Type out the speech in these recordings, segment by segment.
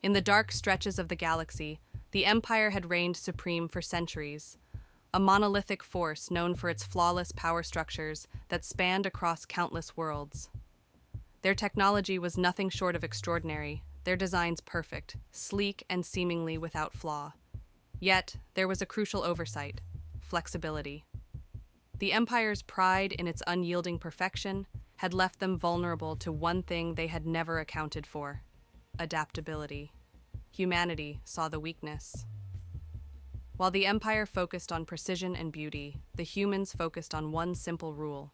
In the dark stretches of the galaxy, the Empire had reigned supreme for centuries, a monolithic force known for its flawless power structures that spanned across countless worlds. Their technology was nothing short of extraordinary, their designs perfect, sleek, and seemingly without flaw. Yet, there was a crucial oversight: flexibility. The Empire's pride in its unyielding perfection had left them vulnerable to one thing they had never accounted for: adaptability. Humanity saw the weakness. While the Empire focused on precision and beauty, the humans focused on one simple rule: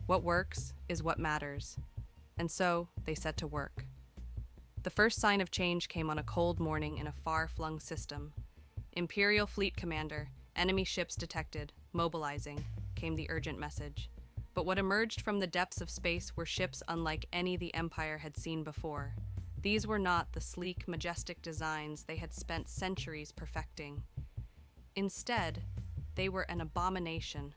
what works is what matters. And so, they set to work. The first sign of change came on a cold morning in a far-flung system. Imperial Fleet Commander, enemy ships detected, mobilizing, came the urgent message. But what emerged from the depths of space were ships unlike any the Empire had seen before. These were not the sleek, majestic designs they had spent centuries perfecting. Instead, they were an abomination,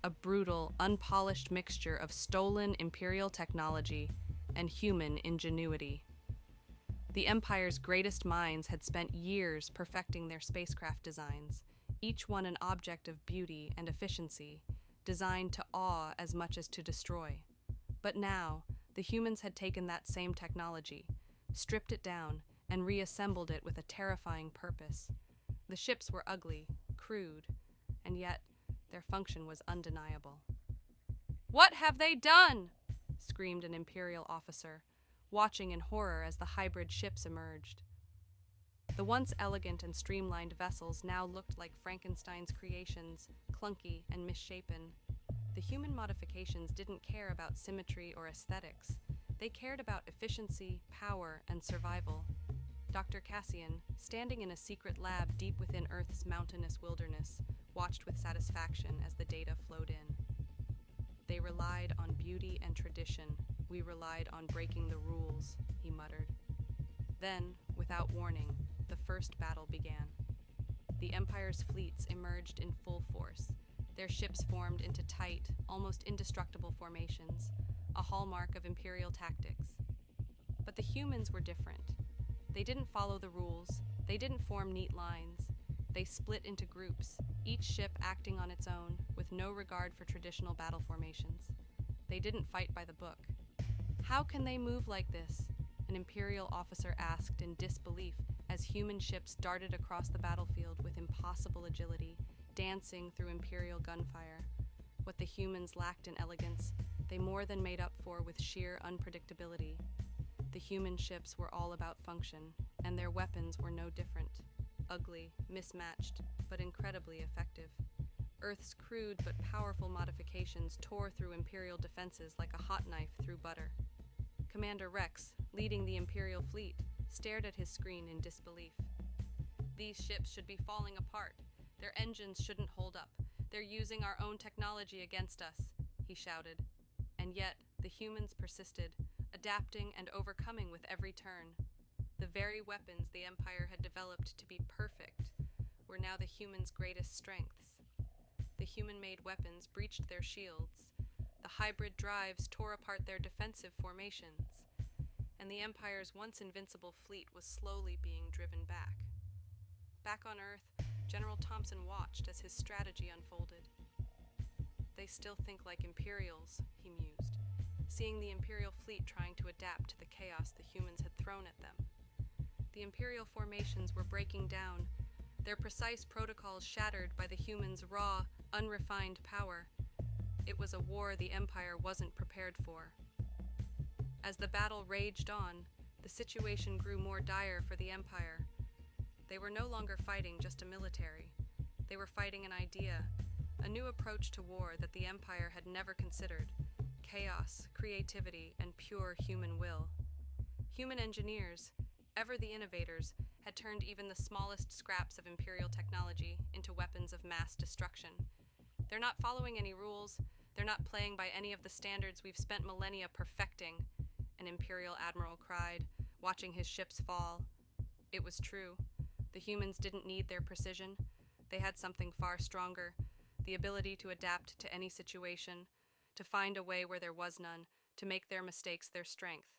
a brutal, unpolished mixture of stolen Imperial technology and human ingenuity. The Empire's greatest minds had spent years perfecting their spacecraft designs, each one an object of beauty and efficiency, designed to awe as much as to destroy. But now, the humans had taken that same technology, stripped it down, and reassembled it with a terrifying purpose. The ships were ugly, crude, and yet their function was undeniable. "What have they done?" screamed an Imperial officer, watching in horror as the hybrid ships emerged. The once elegant and streamlined vessels now looked like Frankenstein's creations, clunky and misshapen. The human modifications didn't care about symmetry or aesthetics. They cared about efficiency, power, and survival. Dr. Cassian, standing in a secret lab deep within Earth's mountainous wilderness, watched with satisfaction as the data flowed in. "They relied on beauty and tradition. We relied on breaking the rules," he muttered. Then, without warning, the first battle began. The Empire's fleets emerged in full force. Their ships formed into tight, almost indestructible formations, a hallmark of Imperial tactics. But the humans were different. They didn't follow the rules. They didn't form neat lines. They split into groups, each ship acting on its own, with no regard for traditional battle formations. They didn't fight by the book. "How can they move like this?" an Imperial officer asked in disbelief as human ships darted across the battlefield with impossible agility, dancing through Imperial gunfire. What the humans lacked in elegance, they more than made up for with sheer unpredictability. The human ships were all about function, and their weapons were no different. Ugly, mismatched, but incredibly effective. Earth's crude but powerful modifications tore through Imperial defenses like a hot knife through butter. Commander Rex, leading the Imperial fleet, stared at his screen in disbelief. "These ships should be falling apart. Their engines shouldn't hold up. They're using our own technology against us," he shouted. And yet, the humans persisted, adapting and overcoming with every turn. The very weapons the Empire had developed to be perfect were now the humans' greatest strengths. The human-made weapons breached their shields, the hybrid drives tore apart their defensive formations, and the Empire's once invincible fleet was slowly being driven back. Back on Earth, General Thompson watched as his strategy unfolded. "They still think like Imperials," he mused, seeing the Imperial fleet trying to adapt to the chaos the humans had thrown at them. The Imperial formations were breaking down, their precise protocols shattered by the humans' raw, unrefined power. It was a war the Empire wasn't prepared for. As the battle raged on, the situation grew more dire for the Empire. They were no longer fighting just a military. They were fighting an idea, a new approach to war that the Empire had never considered: chaos, creativity, and pure human will. Human engineers, ever the innovators, had turned even the smallest scraps of Imperial technology into weapons of mass destruction. "They're not following any rules. They're not playing by any of the standards we've spent millennia perfecting," an Imperial admiral cried, watching his ships fall. It was true. The humans didn't need their precision. They had something far stronger: the ability to adapt to any situation, to find a way where there was none, to make their mistakes their strength.